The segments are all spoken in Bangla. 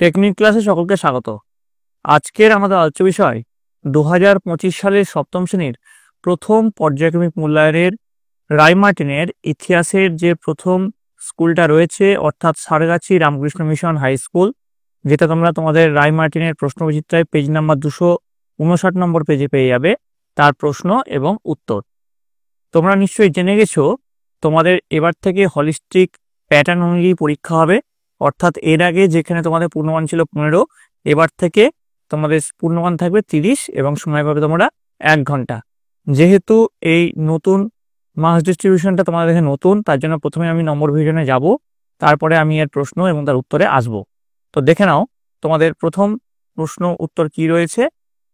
টেকনিক ক্লাসে সকলকে স্বাগত। আজকের আমাদের আলোচ্য বিষয় 2025 সালের সপ্তম শ্রেণীর প্রথম পর্যায়ক্রমিক মূল্যায়নের রায়মার্টিনের ইতিহাসের যে প্রথম স্কুলটা রয়েছে, অর্থাৎ Sargachhi Ramakrishna Mission High School, যেটা তোমরা তোমাদের রায়মার্টিনের প্রশ্নবিচিত্রায় পেজ নাম্বার 259 নম্বর পেজে পেয়ে যাবে, তার প্রশ্ন এবং উত্তর। তোমরা নিশ্চয়ই জেনে গেছো তোমাদের এবার থেকে হলিস্টিক প্যাটার্ন অনুযায়ী পরীক্ষা হবে, অর্থাৎ এর আগে যেখানে তোমাদের পূর্ণমান ছিল 15, এবার থেকে তোমাদের পূর্ণমান থাকবে 30 এবং সময় পাবে তোমরা 1 ঘন্টা। যেহেতু এই নতুন মার্কস ডিস্ট্রিবিউশনটা তোমাদের কাছে নতুন, তার জন্য প্রথমে আমি নম্বর ভিশনে যাব, তারপরে আমি এর প্রশ্ন এবং তার উত্তরে আসব। তো দেখে নাও তোমাদের প্রথম প্রশ্ন উত্তর কি রয়েছে।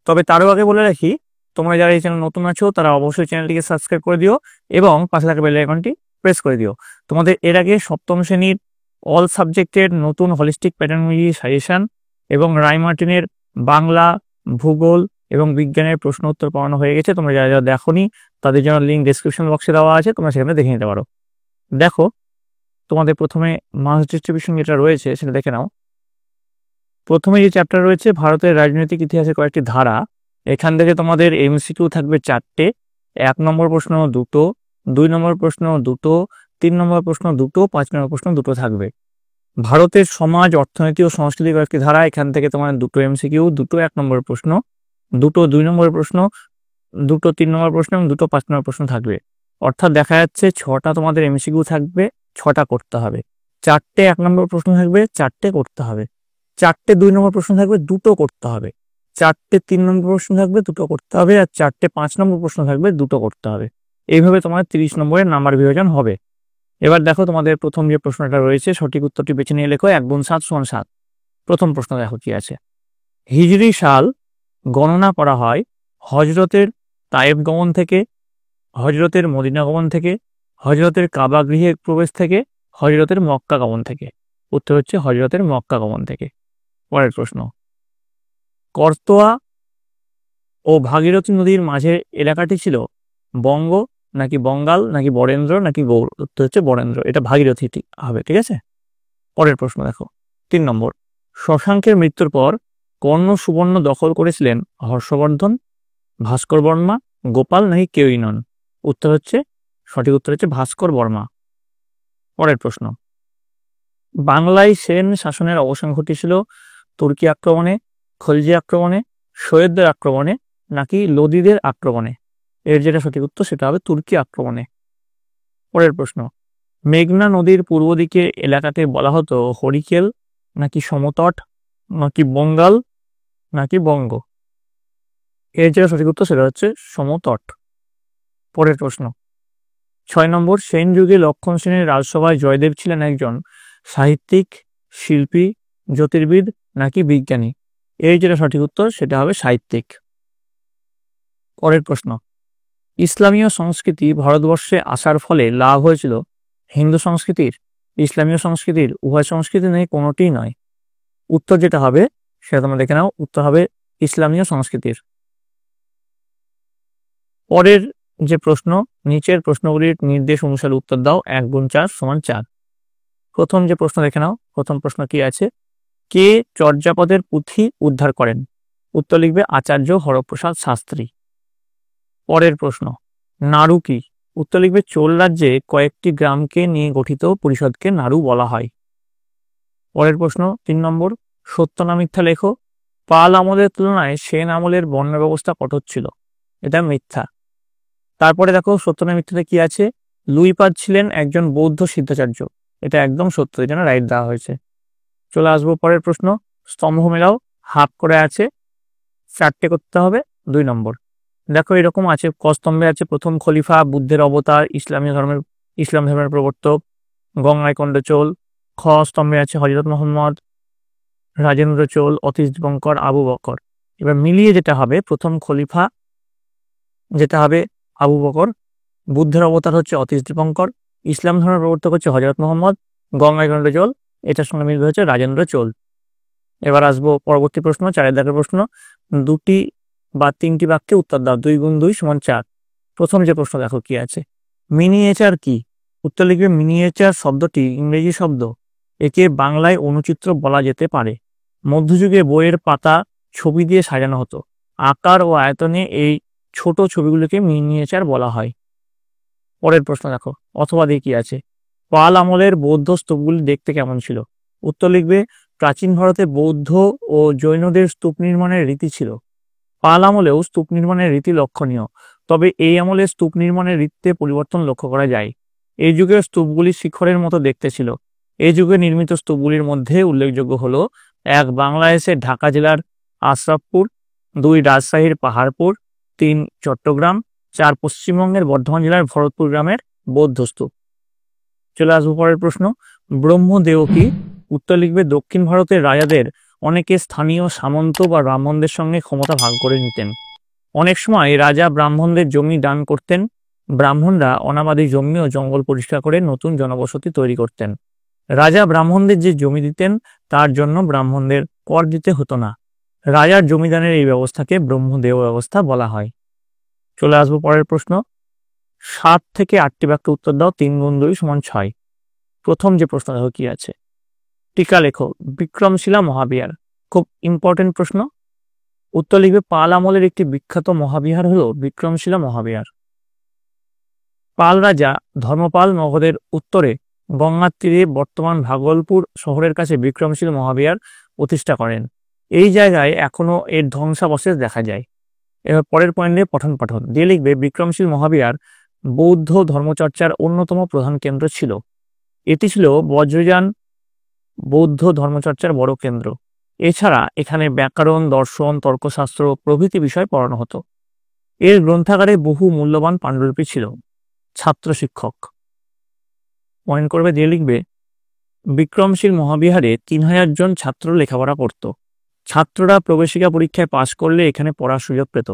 তবে তারও আগে বলে রাখি, তোমরা যারা এই চ্যানেল নতুন আছো তারা অবশ্যই চ্যানেলটিকে সাবস্ক্রাইব করে দিও এবং পাশে থাকা বেল আইকনটি প্রেস করে দিও। তোমাদের এর আগে সপ্তম শ্রেণীর অল সাবজেক্টের নতুন হলিস্টিক প্যাটার্ন অনুযায়ী সাজেশন এবং রায়মার্টিনের বাংলা, ভূগোল এবং বিজ্ঞানের প্রশ্ন উত্তর পাওয়ানো হয়ে গেছে। তোমরা যারা যারা দেখোনি তাদের জন্য লিঙ্ক ডেসক্রিপশন বক্সে দেওয়া আছে, তোমরা সেখানে দেখে নিতে পারো। দেখো তোমাদের প্রথমে মাস ডিস্ট্রিবিউশন যেটা রয়েছে সেটা দেখে নাও। প্রথমে যে চ্যাপ্টার রয়েছে ভারতের রাজনৈতিক ইতিহাসের কয়েকটি ধারা, এখান থেকে তোমাদের এমসিকিউ থাকবে 4টে। 1 নম্বর প্রশ্ন 2টো, 2 নম্বর প্রশ্ন 2টো, 3 নম্বর প্রশ্ন 2টো, 5 নম্বর প্রশ্ন 2টো থাকবে। ভারতের সমাজ, অর্থনীতি ও সংস্কৃতির কয়েকটি ধারা, এখান থেকে তোমার 2টো এমসিকিউ, 2টো 1 নম্বর প্রশ্ন, 2টো 2 নম্বর প্রশ্ন, 2টো 3 নম্বর প্রশ্ন এবং 2টো 5 নম্বর প্রশ্ন থাকবে। অর্থাৎ দেখা যাচ্ছে 6টা তোমাদের এমসিকিউ থাকবে, 6টা করতে হবে। 4টে 1 নম্বর প্রশ্ন থাকবে, 4টে করতে হবে। 4টে 2 নম্বর প্রশ্ন থাকবে, 2টো করতে হবে। 4টে 3 নম্বর প্রশ্ন থাকবে, 2টো করতে হবে। আর 4টে 5 নম্বর প্রশ্ন থাকবে, 2টো করতে হবে। এইভাবে তোমার 30 নম্বরের নাম্বার বিভাজন হবে। এবার দেখো তোমাদের প্রথম যে প্রশ্নটা রয়েছে, সঠিক উত্তরটি বেছে নিয়ে লেখো। 1 গুণ 7 সমান 7। প্রথম প্রশ্ন দেখো কি আছে। হিজরি সাল গণনা করা হয় হজরতের তায়েব গমন থেকে, হজরতের মদিনা গমন থেকে, হজরতের কাবা গৃহে প্রবেশ থেকে, হজরতের মক্কা গমন থেকে। উত্তর হচ্ছে হজরতের মক্কা গমন থেকে। পরের প্রশ্ন, করতোয়া ও ভাগীরথী নদীর মাঝের এলাকাটি ছিল বঙ্গ নাকি বঙ্গাল নাকি বরেন্দ্র নাকি গৌড়? উত্তর হচ্ছে বরেন্দ্র, এটা ভাগীরথী হবে। ঠিক আছে, পরের প্রশ্ন দেখো। 3 নম্বর, শশাঙ্কের মৃত্যুর পর কর্ণ সুবর্ণ দখল করেছিলেন হর্ষবর্ধন, ভাস্কর বর্মা, গোপাল নাকি কেউই নন? উত্তর হচ্ছে, সঠিক উত্তর হচ্ছে ভাস্কর বর্মা। পরের প্রশ্ন, বাংলায় সেন শাসনের অবসান ঘটেছিল তুর্কি আক্রমণে, খলজি আক্রমণে, সৈয়দদের আক্রমণে নাকি লোদিদের আক্রমণে? এর যেটা সঠিক উত্তর সেটা হবে তুর্কি আক্রমণে। পরের প্রশ্ন, মেঘনা নদীর পূর্ব দিকে এলাকাকে বলা হতো হরিকেল নাকি সমতট নাকি বঙ্গাল নাকি বঙ্গ? এর যেটা সঠিক উত্তর সেটা হচ্ছে সমতট। পরের প্রশ্ন, 6 নম্বর, সেন যুগে লক্ষণ সেনের রাজসভায় জয়দেব ছিলেন একজন সাহিত্যিক, শিল্পী, জ্যোতির্বিদ নাকি বিজ্ঞানী? এর যেটা সঠিক উত্তর সেটা হবে সাহিত্যিক। পরের প্রশ্ন, ইসলামীয় সংস্কৃতি ভারতবর্ষে আসার ফলে লাভ হয়েছিল হিন্দু সংস্কৃতির, ইসলামীয় সংস্কৃতির, উভয় সংস্কৃতি নেই, কোনোটিই নয়? উত্তর যেটা হবে সেটা তোমরা দেখে নাও, উত্তর হবে ইসলামীয় সংস্কৃতির। পরের যে প্রশ্ন, নিচের প্রশ্নগুলির নির্দেশ অনুসারে উত্তর দাও। 1 গুণ 4 সমান 4। প্রথম যে প্রশ্ন দেখে নাও। প্রথম প্রশ্ন কি আছে, কে চর্যাপদের পুঁথি উদ্ধার করেন? উত্তর লিখবে আচার্য হরপ্রসাদ শাস্ত্রী। পরের প্রশ্ন, নাড়ু কি? উত্তর লিখবে চোল রাজ্যে কয়েকটি গ্রামকে নিয়ে গঠিত পরিষদকে নাড়ু বলা হয়। পরের প্রশ্ন 3 নম্বর, সত্য না মিথ্যা লেখো। পাল আমলের তুলনায় সেন আমলের বর্ণ ব্যবস্থা কঠোর ছিল, এটা মিথ্যা। তারপরে দেখো সত্য না মিথ্যাতে কি আছে, লুইপাদ ছিলেন একজন বৌদ্ধ সিদ্ধাচার্য, এটা একদম সত্য, এটা না রাইট দেওয়া হয়েছে। চলে আসবো পরের প্রশ্ন, স্তম্ভ মেলাও, হাফ করে আছে, 4টে করতে হবে। 2 নম্বর, দেখো এরকম আছে, ক স্তম্ভে আছে প্রথম খলিফা, বুদ্ধের অবতার, ইসলাম ধর্মের প্রবর্তক গঙ্গাইকণ্ড চোল। খ স্তম্ভে আছে হযরত মুহাম্মদ, রাজেন্দ্র চোল, অতীশ দীপঙ্কর, আবু বকর। এবার মিলিয়ে যেটা হবে, প্রথম খলিফা যেটা হবে আবু বকর, বুদ্ধের অবতার হচ্ছে অতীশ দীপঙ্কর, ইসলাম ধর্মের প্রবর্তক হচ্ছে হযরত মুহাম্মদ, গঙ্গাইকণ্ড চোল এটার সঙ্গে মিলবে হচ্ছে রাজেন্দ্র চোল। এবার আসবো পরবর্তী প্রশ্ন, 4 দাগের প্রশ্ন, 2টি বা 3টি বাক্যে উত্তর দাও। 2 গুণ 2 সমান 4। প্রথম যে প্রশ্ন দেখো কি আছে, মিনিয়েচার কি? উত্তর লিখবে মিনিয়েচার শব্দটি ইংরেজি শব্দ, একে বাংলায় অনুচিত্র বলা যেতে পারে। মধ্যযুগে বইয়ের পাতা ছবি দিয়ে সাজানো হতো। আকার ও আয়তনে এই ছোট ছবিগুলোকে মিনিয়েচার বলা হয়। পরের প্রশ্ন দেখো, অথবা দিয়ে কি আছে? পাল আমলের বৌদ্ধ স্তূপগুলি দেখতে কেমন ছিল? উত্তর লিখবে, প্রাচীন ভারতে বৌদ্ধ ও জৈনদের স্তূপ নির্মাণের রীতি ছিল। পাল আমলেও স্তূপ নির্মাণের রীতি লক্ষণীয়, তবে এই আমলে স্তূপ নির্মাণের রীতিতে পরিবর্তন লক্ষ্য করা যায়। এই যুগের স্তূপগুলি শিখরের মতো দেখতে ছিল। এই যুগে নির্মিত স্তূপগুলির মধ্যে উল্লেখযোগ্য হলো: 1. বাংলাদেশের ঢাকা জেলার আশরাফপুর, 2. রাজশাহীর পাহাড়পুর, 3. চট্টগ্রাম, 4. পশ্চিমবঙ্গের বর্ধমান জেলার ভরতপুর গ্রামের বৌদ্ধ স্তূপ। চলে আসবো পরের প্রশ্ন, ব্রহ্মদেও কি? উত্তর লিখবে, দক্ষিণ ভারতের রাজাদের অনেকে স্থানীয় সামন্ত বা ব্রাহ্মণদের সঙ্গে ক্ষমতা ভাগ করে নিতেন। অনেক সময় রাজা ব্রাহ্মণদের জমি দান করতেন। ব্রাহ্মণরা অনাবাদী জমি ও জঙ্গল পরিষ্কার করে নতুন জনবসতি তৈরি করতেন। রাজা ব্রাহ্মণদের যে জমি দিতেন তার জন্য ব্রাহ্মণদের কর দিতে হতো না। রাজার জমিদানের এই ব্যবস্থাকে ব্রহ্মদেও ব্যবস্থা বলা হয়। চলে আসবো পরের প্রশ্ন, 7 থেকে 8টি বাক্যে উত্তর দাও। 3 গুণ 2 সমান 6। প্রথম যে প্রশ্ন দেখো কি আছে? টিকা লেখো, বিক্রমশিলা মহাবিহার। খুব ইম্পর্টেন্ট প্রশ্ন। উত্তর লিখবে, পাল আমলের একটি বিখ্যাত মহাবিহার হলো বিক্রমশিলা মহাবিহার। পাল রাজা ধর্মপাল মগধের উত্তরে গঙ্গার তীরে বর্তমান ভাগলপুর শহরের কাছে বিক্রমশীল মহাবিহার প্রতিষ্ঠা করেন। এই জায়গায় এখনো এর ধ্বংসাবশেষ দেখা যায়। এবার পরের পয়েন্টে পঠন পাঠন দিয়ে লিখবে, বিক্রমশীল মহাবিহার বৌদ্ধ ধর্মচর্চার অন্যতম প্রধান কেন্দ্র ছিল। এটি ছিল বজ্রযান বৌদ্ধ ধর্মচর্চার বড় কেন্দ্র। এছাড়া এখানে ব্যাকরণ, দর্শন, তর্কশাস্ত্র প্রভৃতি বিষয় পড়ানো হতো। এর গ্রন্থাগারে বহু মূল্যবান পাণ্ডুলিপি ছিল। ছাত্র শিক্ষক পয়েন্ট করবে দিয়ে লিখবে, বিক্রমশীল মহাবিহারে 3000 জন ছাত্র লেখাপড়া করত। ছাত্ররা প্রবেশিকা পরীক্ষায় পাশ করলে এখানে পড়ার সুযোগ পেত।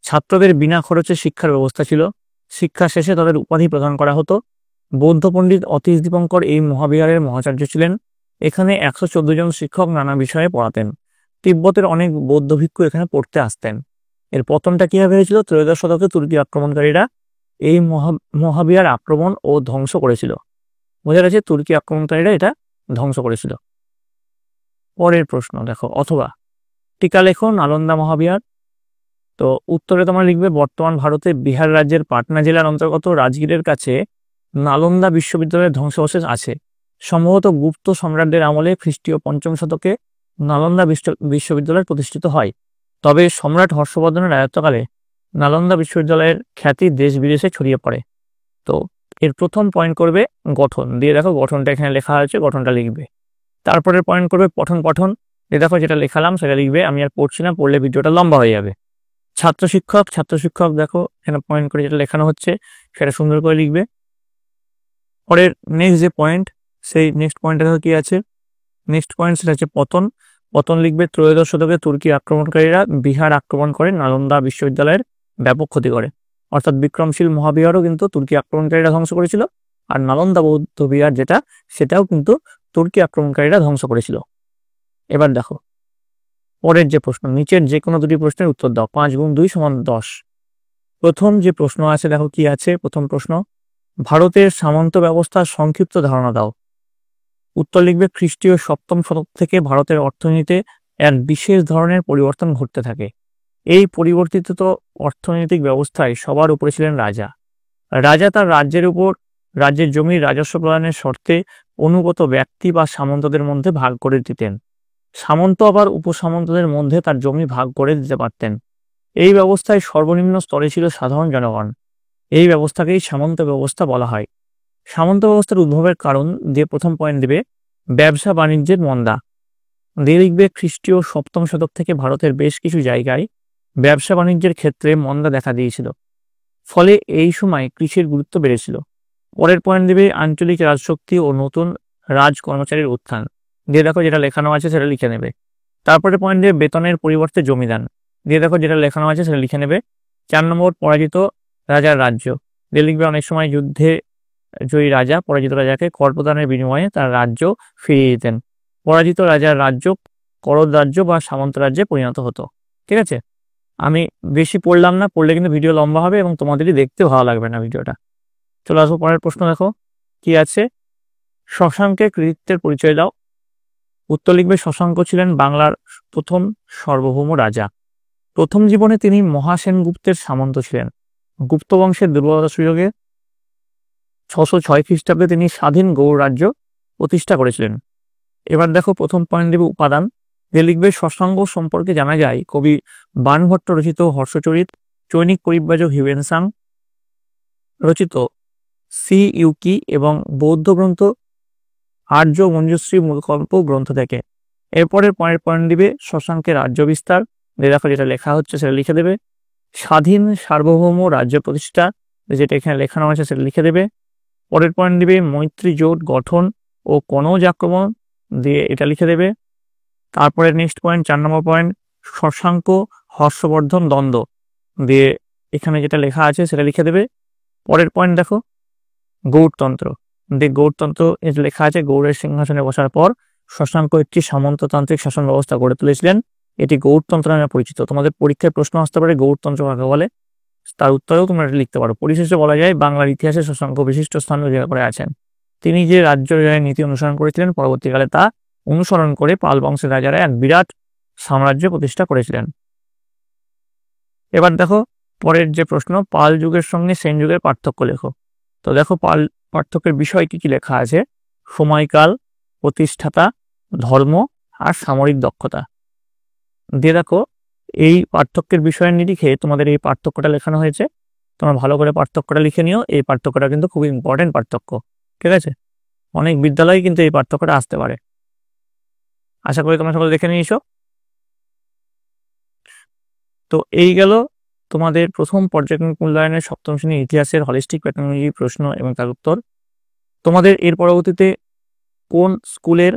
ছাত্রদের বিনা খরচে শিক্ষার ব্যবস্থা ছিল। শিক্ষা শেষে তাদের উপাধি প্রদান করা হতো। বৌদ্ধ পণ্ডিত অতীশ দীপঙ্কর এই মহাবিহারের মহাচার্য ছিলেন। এখানে 114 জন শিক্ষক নানা বিষয়ে পড়াতেন। তিব্বতের অনেক বৌদ্ধ ভিক্ষু এখানে পড়তে আসতেন। এর পতনটা কিভাবে হয়েছিল? ত্রয়োদশ শতকে তুর্কি আক্রমণকারীরা এই মহাবিহার আক্রমণ ও ধ্বংস করেছিল। বোঝা গেছে, তুর্কি আক্রমণকারীরা এটা ধ্বংস করেছিল। পরের প্রশ্ন দেখো, অথবা টিকা লেখো, নালন্দা মহাবিহার। তো উত্তরে তোমরা লিখবে, বর্তমান ভারতে বিহার রাজ্যের পাটনা জেলার অন্তর্গত রাজগীরের কাছে নালন্দা বিশ্ববিদ্যালয়ের ধ্বংসাবশেষ আছে। সম্ভবত গুপ্ত সম্রাটদের আমলে খ্রিস্টীয় 5ম শতকে নালন্দা বিশ্ববিদ্যালয় প্রতিষ্ঠিত হয়। তবে সম্রাট হর্ষবর্ধনের রাজত্বকালে নালন্দা বিশ্ববিদ্যালয়ের খ্যাতি দেশ বিদেশে ছড়িয়ে পড়ে। তো এর প্রথম পয়েন্ট করবে গঠন দিয়ে দেখো, গঠনটা এখানে লেখা হয়েছে, গঠনটা লিখবে। তারপরে পয়েন্ট করবে পঠন পঠন দিয়ে দেখো, যেটা লেখালাম সেটা লিখবে। আমি আর পড়ছি না, পড়লে ভিডিওটা লম্বা হয়ে যাবে। ছাত্র শিক্ষক দেখো এখানে পয়েন্ট করে যেটা লেখানো হচ্ছে সেটা সুন্দর করে লিখবে। পরের নেক্সট যে পয়েন্ট, সেই নেক্সট পয়েন্টটা দেখো কি আছে? নেক্সট পয়েন্ট সেটা হচ্ছে পতন। পতন লিখবে, ত্রয়োদশ শতকে তুর্কি আক্রমণকারীরা বিহার আক্রমণ করে নালন্দা বিশ্ববিদ্যালয়ের ব্যাপক ক্ষতি করে। অর্থাৎ বিক্রমশীল মহাবিহারও কিন্তু তুর্কি আক্রমণকারীরা ধ্বংস করেছিল, আর নালন্দা বৌদ্ধ বিহার যেটা সেটাও কিন্তু তুর্কি আক্রমণকারীরা ধ্বংস করেছিল। এবার দেখো পরের যে প্রশ্ন, নিচের যে কোনো দুটি প্রশ্নের উত্তর দাও। 5 গুণ 2 সমান 10। প্রথম যে প্রশ্ন আছে দেখো কি আছে? প্রথম প্রশ্ন, ভারতের সামন্ত ব্যবস্থার সংক্ষিপ্ত ধারণা দাও। উত্তর লিখবে, খ্রিস্টীয় 7ম শতক থেকে ভারতের অর্থনীতিতে এক বিশেষ ধরনের পরিবর্তন ঘটতে থাকে। এই পরিবর্তিত অর্থনৈতিক ব্যবস্থায় সবার উপরে ছিলেন রাজা। রাজা তার রাজ্যের জমির রাজস্ব প্রদানের শর্তে অনুগত ব্যক্তি বা সামন্তদের মধ্যে ভাগ করে দিতেন। সামন্ত আবার উপসামন্তদের মধ্যে তার জমি ভাগ করে দিতে পারতেন। এই ব্যবস্থায় সর্বনিম্ন স্তরে ছিল সাধারণ জনগণ। এই ব্যবস্থাকেই সামন্ত ব্যবস্থা বলা হয়। সামন্ত ব্যবস্থার উদ্ভবের কারণ দিয়ে প্রথম পয়েন্ট দেবে, ব্যবসা বাণিজ্যের মন্দা। দিয়ে লিখবে, খ্রিস্টীয় 7ম শতক থেকে ভারতের বেশ কিছু জায়গায় ব্যবসা বাণিজ্যের ক্ষেত্রে মন্দা দেখা দিয়েছিল। ফলে এই সময় কৃষির গুরুত্ব বেড়েছিল। পরের পয়েন্ট দেবে, আঞ্চলিক রাজশক্তি ও নতুন রাজ কর্মচারীর উত্থান। দিয়ে দেখো যেটা লেখানো আছে সেটা লিখে নেবে। তারপরে পয়েন্ট দেবে, বেতনের পরিবর্তে জমিদান। দিয়ে দেখো যেটা লেখানো আছে সেটা লিখে নেবে। 4 নম্বর, পরাজিত রাজার রাজ্য। দিয়ে লিখবে, অনেক সময় যুদ্ধে জয়ী রাজা পরাজিত রাজাকে কর প্রদানের বিনিময়ে তার রাজ্য ফিরিয়ে দিতেন। পরাজিত রাজার রাজ্য করদ রাজ্য বা সামন্ত রাজ্যে পরিণত হতো। ঠিক আছে, আমি বেশি পড়লাম না, পড়লে কিন্তু ভিডিও লম্বা হবে এবং তোমাদেরই দেখতে ভালো লাগবে না ভিডিওটা। চলে আসবো পরের প্রশ্ন দেখো কি আছে? শশাঙ্কের কৃতিত্বের পরিচয় দাও। উত্তর লিখবে শশাঙ্ক ছিলেন বাংলার প্রথম সার্বভৌম রাজা। প্রথম জীবনে তিনি মহাসেনগুপ্তের সামন্ত ছিলেন। গুপ্ত বংশের দুর্বলতার সুযোগে 606 খ্রিস্টাব্দে তিনি স্বাধীন গৌড় রাজ্য প্রতিষ্ঠা করেছিলেন। এবার দেখো প্রথম পয়েন্ট দেবে উপাদান, যে লিখবে শশাঙ্ক সম্পর্কে জানা যায় কবি বাণভট্ট রচিত হর্ষচরিত, চৈনিক পরিব্রাজক হিউয়েনসাং রচিত সি ইউকি এবং বৌদ্ধ গ্রন্থ আর্য মঞ্জুশ্রী মূলকল্প গ্রন্থ থেকে। এরপরের পয়েন্ট দিবে শশাঙ্কের রাজ্য বিস্তার, দেখো যেটা লেখা হচ্ছে সেটা লিখে দেবে। স্বাধীন সার্বভৌম রাজ্য প্রতিষ্ঠা, যেটা এখানে লেখানো আছে সেটা লিখে দেবে। পরের পয়েন্ট দিবে মৈত্রী জোট গঠন ও কনৌজ আক্রমণ, দিয়ে এটা লিখে দেবে। তারপরে নেক্সট পয়েন্ট 4 নম্বর পয়েন্ট শশাঙ্ক হর্ষবর্ধন দ্বন্দ্ব, দিয়ে এখানে যেটা লেখা আছে সেটা লিখে দেবে। পরের পয়েন্ট দেখো গৌড়তন্ত্র, দিয়ে গৌড়তন্ত্র লেখা আছে গৌড়ের সিংহাসনে বসার পর শশাঙ্ক একটি সামন্ততান্ত্রিক শাসন ব্যবস্থা গড়ে তুলেছিলেন, এটি গৌড়তন্ত্র নামে পরিচিত। তোমাদের পরীক্ষায় প্রশ্ন আসতে পারে গৌড়তন্ত্র কাকে বলে, তার উত্তরেও তোমরা লিখতে পারো। পরিশেষে বলা যায় বাংলার ইতিহাসে শশাঙ্ক বিশিষ্ট স্থান অধিকার করে আছেন। তিনি যে রাজ্য জয়ের নীতি অনুসরণ করেছিলেন পরবর্তীকালে তা অনুসরণ করে পাল বংশের রাজারা এক বিরাট সাম্রাজ্য প্রতিষ্ঠা করেছিলেন। এবার দেখো পরের যে প্রশ্ন, পাল যুগের সঙ্গে সেন যুগের পার্থক্য লেখো। তো দেখো পাল পার্থক্যের বিষয় কি কি লেখা আছে, সময়কাল, প্রতিষ্ঠাতা, ধর্ম আর সামরিক দক্ষতা। দিয়ে দেখো এই পার্থক্যের বিষয়ের নিরিখে তোমাদের এই পার্থক্যটা লেখানো হয়েছে, তোমরা ভালো করে পার্থক্যটা লিখে নিও। এই পার্থক্যটা কিন্তু খুব ইম্পর্টেন্ট পার্থক্য, ঠিক আছে? অনেক বিদ্যালয়ে কিন্তু এই পার্থক্যটা আসতে পারে। আশা করি তোমরা সকলে দেখে নিয়েছো। তো এই গেল তোমাদের প্রথম পর্যায়ক্রমিক মূল্যায়নের সপ্তম শ্রেণীর ইতিহাসের হলিস্টিক প্যাটার্নোলজি প্রশ্ন এবং তার উত্তর। তোমাদের এর পরবর্তীতে কোন স্কুলের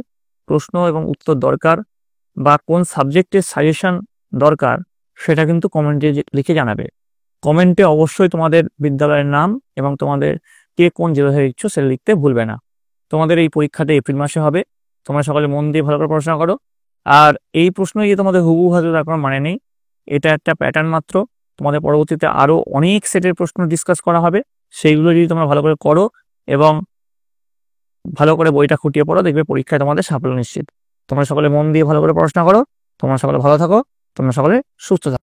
প্রশ্ন এবং উত্তর দরকার বা কোন সাবজেক্টের সাজেশন দরকার সেটা কিন্তু কমেন্টে লিখে জানাবে। কমেন্টে অবশ্যই তোমাদের বিদ্যালয়ের নাম এবং তোমাদের কে কোন জেলা থেকে ইচ্ছো সেটা লিখতে ভুলবে না। তোমাদের এই পরীক্ষাটা এপ্রিল মাসে হবে, তোমরা সকলে মন দিয়ে ভালো করে পড়াশোনা করো। আর এই প্রশ্ন যে তোমাদের হুবহু হাতে রাখার মানে নেই, এটা একটা প্যাটার্ন মাত্র। তোমাদের পরবর্তীতে আরও অনেক সেটের প্রশ্ন ডিসকাস করা হবে, সেইগুলো যদি তোমরা ভালো করে করো এবং ভালো করে বইটা খুঁটিয়ে পড়ো, দেখবে পরীক্ষায় তোমাদের সাফল্য নিশ্চিত। তোমরা সকলে মন দিয়ে ভালো করে পড়াশোনা করো, তোমরা সকলে ভালো থাকো, তোমরা সকলে সুস্থ থাকো।